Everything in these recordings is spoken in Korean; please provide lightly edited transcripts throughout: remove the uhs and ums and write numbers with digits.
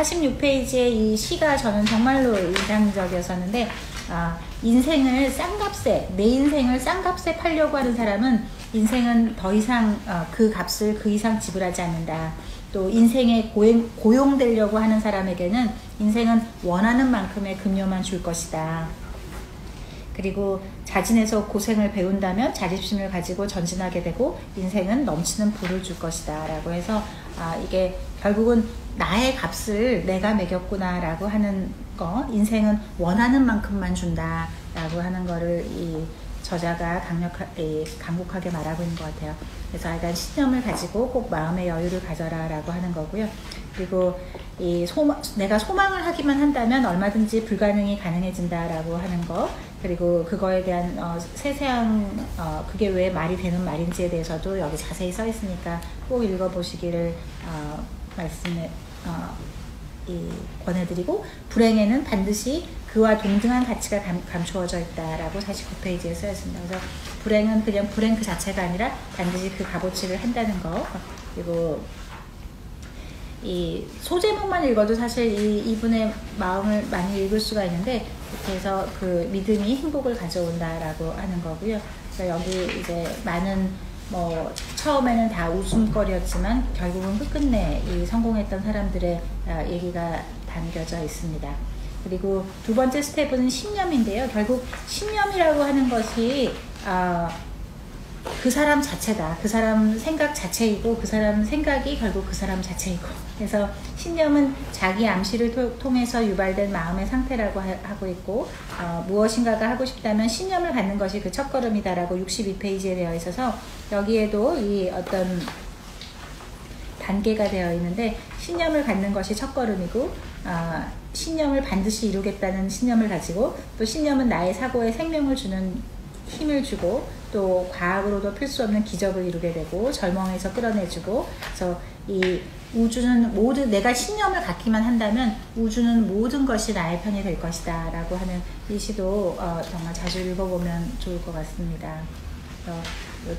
46페이지의 이 시가 저는 정말로 인상적이었었는데, 인생을 싼값에, 내 인생을 싼값에 팔려고 하는 사람은 인생은 더 이상 그 값을 그 이상 지불하지 않는다. 또 인생에 고용되려고 하는 사람에게는 인생은 원하는 만큼의 급료만 줄 것이다. 그리고 자진해서 고생을 배운다면 자립심을 가지고 전진하게 되고 인생은 넘치는 부를 줄 것이다 라고 해서 이게 결국은 나의 값을 내가 매겼구나 라고 하는 거, 인생은 원하는 만큼만 준다 라고 하는 거를 이 저자가 강력하게 말하고 있는 것 같아요. 그래서 약간 신념을 가지고 꼭 마음의 여유를 가져라 라고 하는 거고요. 그리고 내가 소망을 하기만 한다면 얼마든지 불가능이 가능해진다 라고 하는 거, 그리고 그거에 대한 세세한 그게 왜 말이 되는 말인지에 대해서도 여기 자세히 써 있으니까 꼭 읽어보시기를 권해드리고, 불행에는 반드시 그와 동등한 가치가 감추어져 있다라고 49페이지에 쓰였습니다. 그래서 불행은 그냥 불행 그 자체가 아니라 반드시 그 값어치를 한다는 거. 그리고 이 소제목만 읽어도 사실 이분의 마음을 많이 읽을 수가 있는데, 그래서 그 믿음이 행복을 가져온다라고 하는 거고요. 그래서 여기 이제 많은 처음에는 다 웃음거리였지만 결국은 끝끝내 이 성공했던 사람들의 얘기가 담겨져 있습니다. 그리고 두 번째 스텝은 신념인데요. 결국 신념이라고 하는 것이 그 사람 자체다. 그 사람 생각 자체이고 그 사람 생각이 결국 그 사람 자체이고, 그래서 신념은 자기 암시를 통해서 유발된 마음의 상태라고 하고 있고, 무엇인가가 하고 싶다면 신념을 갖는 것이 그 첫걸음이다라고 62페이지에 되어 있어서 여기에도 이 어떤 단계가 되어 있는데, 신념을 갖는 것이 첫걸음이고, 신념을 반드시 이루겠다는 신념을 가지고, 또 신념은 나의 사고에 생명을 주는 힘을 주고, 또 과학으로도 필 수 없는 기적을 이루게 되고 절망에서 끌어내주고, 그래서 이 우주는 모든, 내가 신념을 갖기만 한다면 우주는 모든 것이 나의 편이 될 것이다 라고 하는 이 시도 정말 자주 읽어보면 좋을 것 같습니다.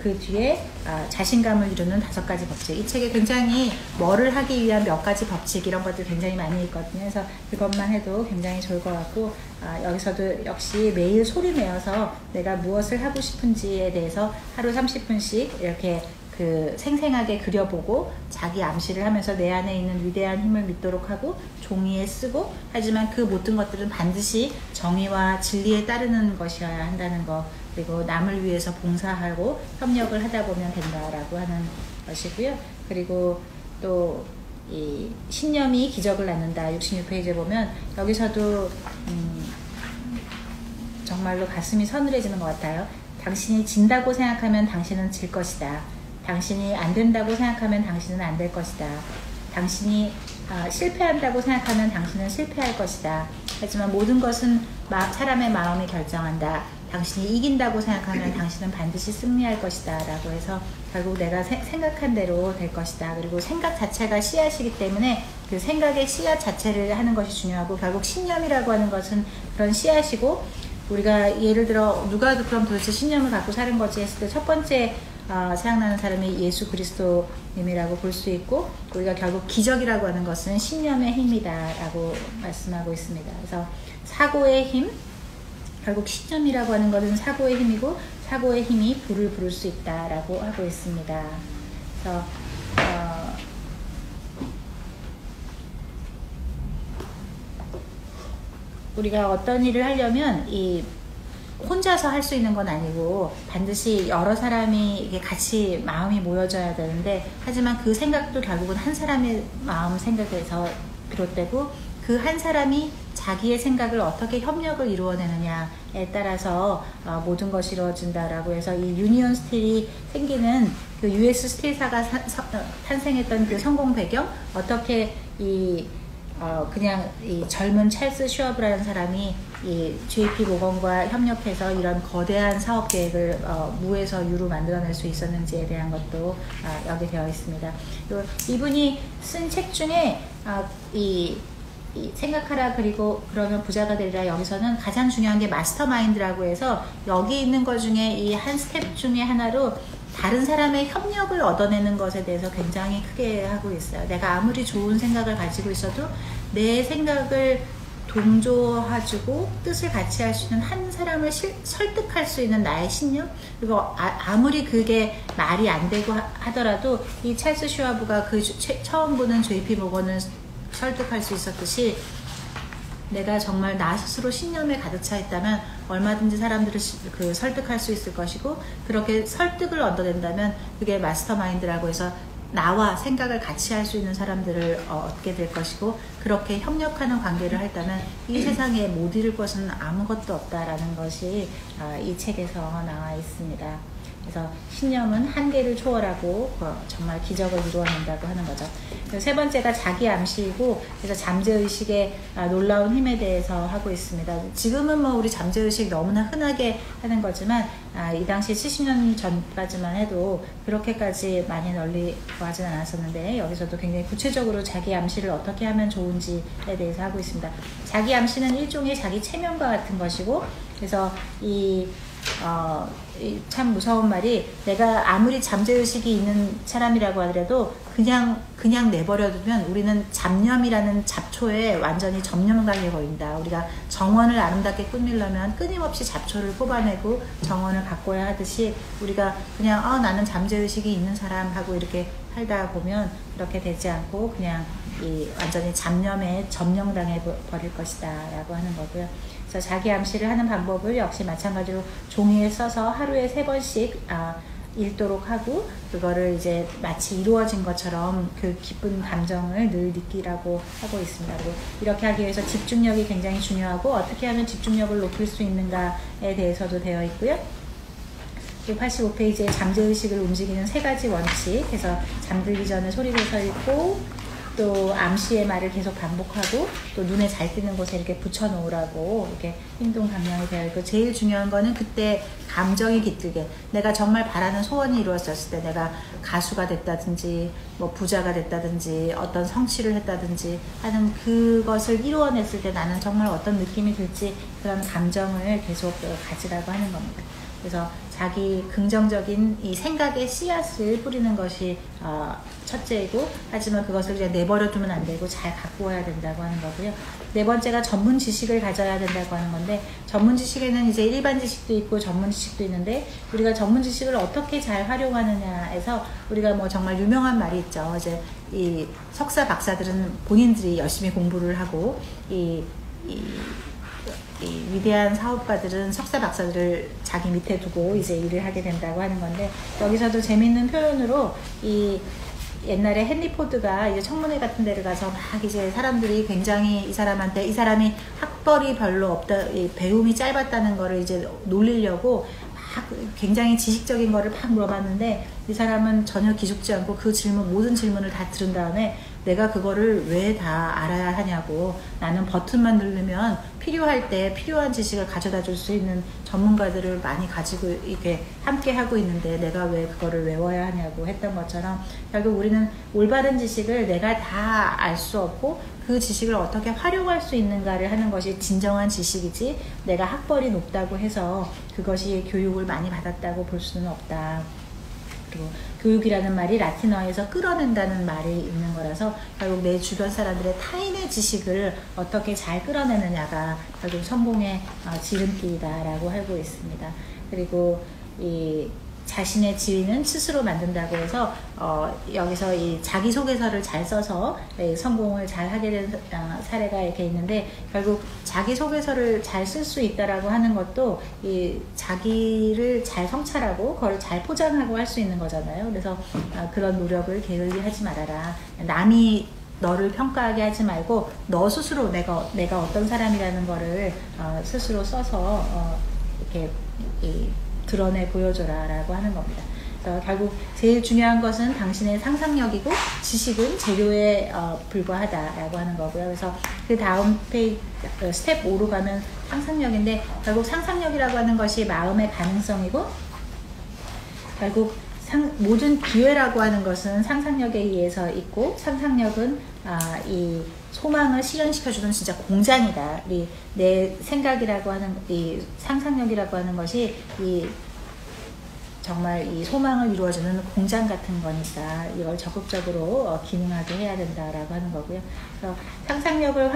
그 뒤에 자신감을 이루는 5가지 법칙, 이 책에 굉장히 뭐를 하기 위한 몇 가지 법칙 이런 것들 굉장히 많이 있거든요. 그래서 그것만 해도 굉장히 좋을 것 같고, 여기서도 역시 매일 소리 내어서 내가 무엇을 하고 싶은지에 대해서 하루 30분씩 이렇게 그 생생하게 그려보고 자기 암시를 하면서 내 안에 있는 위대한 힘을 믿도록 하고 종이에 쓰고, 하지만 그 모든 것들은 반드시 정의와 진리에 따르는 것이어야 한다는 거, 그리고 남을 위해서 봉사하고 협력을 하다 보면 된다라고 하는 것이고요. 그리고 또 이 신념이 기적을 낳는다 66페이지에 보면 여기서도 정말로 가슴이 서늘해지는 것 같아요. 당신이 진다고 생각하면 당신은 질 것이다. 당신이 안 된다고 생각하면 당신은 안 될 것이다. 당신이 실패한다고 생각하면 당신은 실패할 것이다. 하지만 모든 것은 사람의 마음이 결정한다. 당신이 이긴다고 생각하면 당신은 반드시 승리할 것이다 라고 해서 결국 내가 생각한 대로 될 것이다. 그리고 생각 자체가 씨앗이기 때문에 그 생각의 씨앗 자체를 하는 것이 중요하고, 결국 신념이라고 하는 것은 그런 씨앗이고, 우리가 예를 들어 누가 그럼 도대체 신념을 갖고 사는 거지 했을 때 첫 번째 생각나는 사람이 예수 그리스도님이라고 볼 수 있고, 우리가 결국 기적이라고 하는 것은 신념의 힘이다 라고 말씀하고 있습니다. 그래서 사고의 힘, 결국 신념이라고 하는 것은 사고의 힘이고, 사고의 힘이 불을 부를 수 있다라고 하고 있습니다. 그래서 우리가 어떤 일을 하려면 혼자서 할 수 있는 건 아니고 반드시 여러 사람이 이게 같이 마음이 모여져야 되는데, 하지만 그 생각도 결국은 한 사람의 마음 생각에서 비롯되고, 그 한 사람이 자기의 생각을 어떻게 협력을 이루어내느냐에 따라서 모든 것이 이루어진다라고 해서, 이 유니온 스틸이 생기는 그 US 스틸사가 탄생했던 그 성공 배경, 어떻게 그냥 이 젊은 찰스 슈와브라는 사람이 이 JP 모건과 협력해서 이런 거대한 사업 계획을 무에서 유로 만들어낼 수 있었는지에 대한 것도 여기 되어 있습니다. 이분이 쓴 책 중에 이 생각하라 그리고 그러면 부자가 되리라, 여기서는 가장 중요한 게 마스터마인드라고 해서 여기 있는 것 중에 이 한 스텝 중에 하나로 다른 사람의 협력을 얻어내는 것에 대해서 굉장히 크게 하고 있어요. 내가 아무리 좋은 생각을 가지고 있어도 내 생각을 동조해주고 뜻을 같이 할 수 있는 한 사람을 설득할 수 있는 나의 신념. 그리고 아무리 그게 말이 안 되고 하더라도 이 찰스 슈와브가 그 처음 보는 JP 모건을 설득할 수 있었듯이, 내가 정말 나 스스로 신념에 가득 차 있다면 얼마든지 사람들을 설득할 수 있을 것이고, 그렇게 설득을 얻어낸다면 그게 마스터마인드라고 해서 나와 생각을 같이 할 수 있는 사람들을 얻게 될 것이고, 그렇게 협력하는 관계를 한다면 이 세상에 못 이룰 것은 아무것도 없다라는 것이 이 책에서 나와 있습니다. 그래서 신념은 한계를 초월하고 정말 기적을 이루어낸다고 하는 거죠. 세 번째가 자기 암시이고, 그래서 잠재의식의 놀라운 힘에 대해서 하고 있습니다. 지금은 뭐 우리 잠재의식 너무나 흔하게 하는 거지만, 이 당시 70년 전까지만 해도 그렇게까지 많이 널리 구하진 않았었는데, 여기서도 굉장히 구체적으로 자기 암시를 어떻게 하면 좋은지에 대해서 하고 있습니다. 자기 암시는 일종의 자기 체면과 같은 것이고, 그래서 참 무서운 말이, 내가 아무리 잠재의식이 있는 사람이라고 하더라도 그냥 내버려두면 우리는 잡념이라는 잡초에 완전히 점령당해 버린다. 우리가 정원을 아름답게 꾸미려면 끊임없이 잡초를 뽑아내고 정원을 가꿔야 하듯이, 우리가 그냥 나는 잠재의식이 있는 사람 하고 이렇게 살다 보면 그렇게 되지 않고 그냥 완전히 잡념에 점령당해 버릴 것이다 라고 하는 거고요. 그래서 자기 암시를 하는 방법을 역시 마찬가지로 종이에 써서 하루에 3번씩 읽도록 하고, 그거를 이제 마치 이루어진 것처럼 그 기쁜 감정을 늘 느끼라고 하고 있습니다. 그리고 이렇게 하기 위해서 집중력이 굉장히 중요하고, 어떻게 하면 집중력을 높일 수 있는가에 대해서도 되어 있고요. 85페이지에 잠재의식을 움직이는 3가지 원칙, 그래서 잠들기 전에 소리내서 읽고, 또 암시의 말을 계속 반복하고, 또 눈에 잘 띄는 곳에 이렇게 붙여놓으라고 이렇게 행동 강령이 되어 있고, 제일 중요한 거는 그때 감정이 깃들게, 내가 정말 바라는 소원이 이루어졌을 때, 내가 가수가 됐다든지 뭐 부자가 됐다든지 어떤 성취를 했다든지 하는 그것을 이루어냈을 때 나는 정말 어떤 느낌이 들지, 그런 감정을 계속 가지라고 하는 겁니다. 그래서 자기 긍정적인 이 생각의 씨앗을 뿌리는 것이 첫째이고, 하지만 그것을 그냥 내버려두면 안 되고 잘 갖고 와야 된다고 하는 거고요. 4번째가 전문 지식을 가져야 된다고 하는 건데, 전문 지식에는 이제 일반 지식도 있고 전문 지식도 있는데, 우리가 전문 지식을 어떻게 잘 활용하느냐에서, 우리가 뭐 정말 유명한 말이 있죠. 이제 이 석사 박사들은 본인들이 열심히 공부를 하고, 이 위대한 사업가들은 석사 박사들을 자기 밑에 두고 이제 일을 하게 된다고 하는 건데, 여기서도 재밌는 표현으로 옛날에 헨리 포드가 이제 청문회 같은 데를 가서 막 이제 사람들이 굉장히 이 사람이 학벌이 별로 없다, 배움이 짧았다는 거를 이제 놀리려고 막 굉장히 지식적인 거를 막 물어봤는데, 이 사람은 전혀 기죽지 않고 모든 질문을 다 들은 다음에, 내가 그거를 왜 다 알아야 하냐고, 나는 버튼만 누르면 필요할 때 필요한 지식을 가져다 줄 수 있는 전문가들을 많이 가지고 이렇게 함께 하고 있는데 내가 왜 그거를 외워야 하냐고 했던 것처럼, 결국 우리는 올바른 지식을 내가 다 알 수 없고 그 지식을 어떻게 활용할 수 있는가를 하는 것이 진정한 지식이지, 내가 학벌이 높다고 해서 그것이 교육을 많이 받았다고 볼 수는 없다. 그리고 교육이라는 말이 라틴어에서 끌어낸다는 말이 있는 거라서, 결국 내 주변 사람들의 타인의 지식을 어떻게 잘 끌어내느냐가 결국 성공의 지름길이다라고 하고 있습니다. 그리고 이 자신의 지위는 스스로 만든다고 해서 여기서 이 자기소개서를 잘 써서 성공을 잘 하게 된 사례가 이렇게 있는데, 결국 자기소개서를 잘 쓸 수 있다라고 하는 것도 이 자기를 잘 성찰하고 그걸 잘 포장하고 할 수 있는 거잖아요. 그래서 그런 노력을 게을리 하지 말아라. 남이 너를 평가하게 하지 말고 너 스스로 내가 어떤 사람이라는 거를 스스로 써서 이렇게 드러내 보여줘라 라고 하는 겁니다. 그래서 결국 제일 중요한 것은 당신의 상상력이고, 지식은 재료에 불과하다 라고 하는 거고요. 그래서 그 다음 스텝 5로 가면 상상력인데, 결국 상상력이라고 하는 것이 마음의 가능성이고, 결국 모든 기회라고 하는 것은 상상력에 의해서 있고, 상상력은 이 소망을 실현시켜주는 진짜 공장이다. 내 생각이라고 하는 이 상상력이라고 하는 것이 정말 이 소망을 이루어주는 공장 같은 거니까 이걸 적극적으로 기능하게 해야 된다라고 하는 거고요. 그래서 상상력을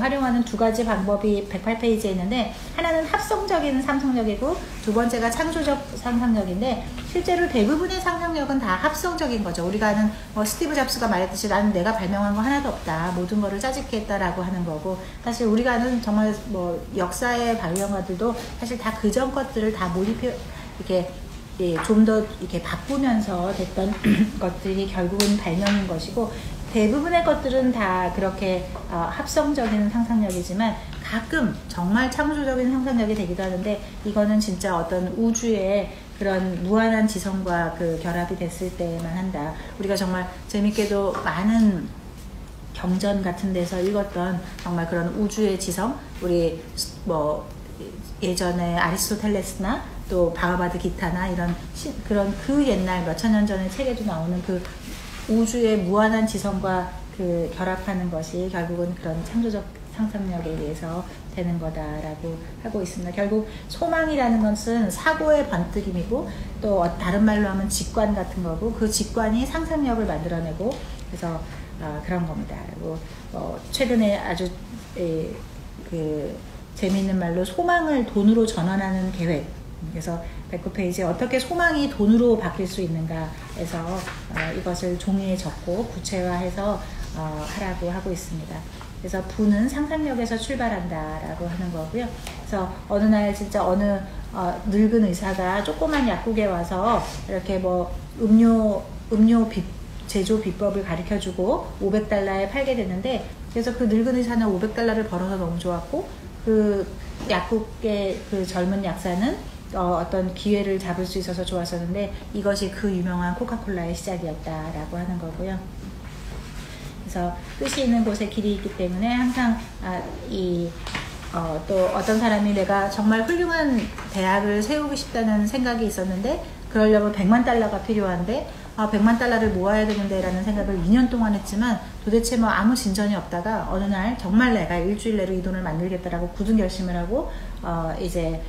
활용하는 두 가지 방법이 108페이지에 있는데, 하나는 합성적인 상상력이고 두 번째가 창조적 상상력인데, 실제로 대부분의 상상력은 다 합성적인 거죠. 우리가 아는 스티브 잡스가 말했듯이 나는 내가 발명한 거 하나도 없다, 모든 거를 짜집게 했다라고 하는 거고, 사실 우리가 아는 정말 역사의 발명가들도 사실 다 그전 것들을 다 몰입해 이렇게 좀 더 이렇게 바꾸면서 됐던 것들이 결국은 발명인 것이고, 대부분의 것들은 다 그렇게 합성적인 상상력이지만 가끔 정말 창조적인 상상력이 되기도 하는데, 이거는 진짜 어떤 우주의 그런 무한한 지성과 그 결합이 됐을 때만 한다. 우리가 정말 재밌게도 많은 경전 같은 데서 읽었던 정말 그런 우주의 지성, 우리 예전에 아리스토텔레스나 또 바흐바드 기타나 이런 그런 그 옛날 몇천 년 전의 책에도 나오는 그 우주의 무한한 지성과 그 결합하는 것이 결국은 그런 창조적 상상력에 의해서 되는 거다라고 하고 있습니다. 결국 소망이라는 것은 사고의 번뜩임이고, 또 다른 말로 하면 직관 같은 거고, 그 직관이 상상력을 만들어내고, 그래서 그런 겁니다. 그리고 최근에 아주 재미있는 말로 소망을 돈으로 전환하는 계획, 그래서 109페이지에 어떻게 소망이 돈으로 바뀔 수 있는가 해서 이것을 종이에 적고 구체화해서 하라고 하고 있습니다. 그래서 부는 상상력에서 출발한다라고 하는 거고요. 그래서 어느 날 진짜 어느 늙은 의사가 조그만 약국에 와서 이렇게 음료 제조 비법을 가르쳐주고 $500에 팔게 됐는데, 그래서 그 늙은 의사는 $500를 벌어서 너무 좋았고, 그 약국의 그 젊은 약사는 어떤 기회를 잡을 수 있어서 좋았었는데, 이것이 그 유명한 코카콜라의 시작이었다라고 하는 거고요. 그래서 뜻이 있는 곳에 길이 있기 때문에 항상 또 어떤 사람이 내가 정말 훌륭한 대학을 세우고 싶다는 생각이 있었는데, 그러려면 $100만 필요한데 100만 달러를 모아야 되는데 라는 생각을 2년 동안 했지만 도대체 아무 진전이 없다가 어느 날 정말 내가 일주일 내로 이 돈을 만들겠다라고 굳은 결심을 하고 이제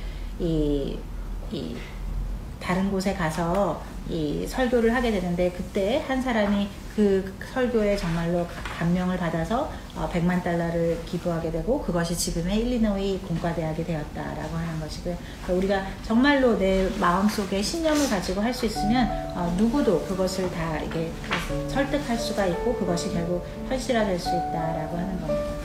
다른 곳에 가서 이 설교를 하게 되는데, 그때 한 사람이 그 설교에 정말로 감명을 받아서 $100만 기부하게 되고, 그것이 지금의 일리노이 공과대학이 되었다라고 하는 것이고요. 그러니까 우리가 정말로 내 마음속에 신념을 가지고 할 수 있으면 누구도 그것을 다 이렇게 설득할 수가 있고, 그것이 결국 현실화될 수 있다라고 하는 겁니다.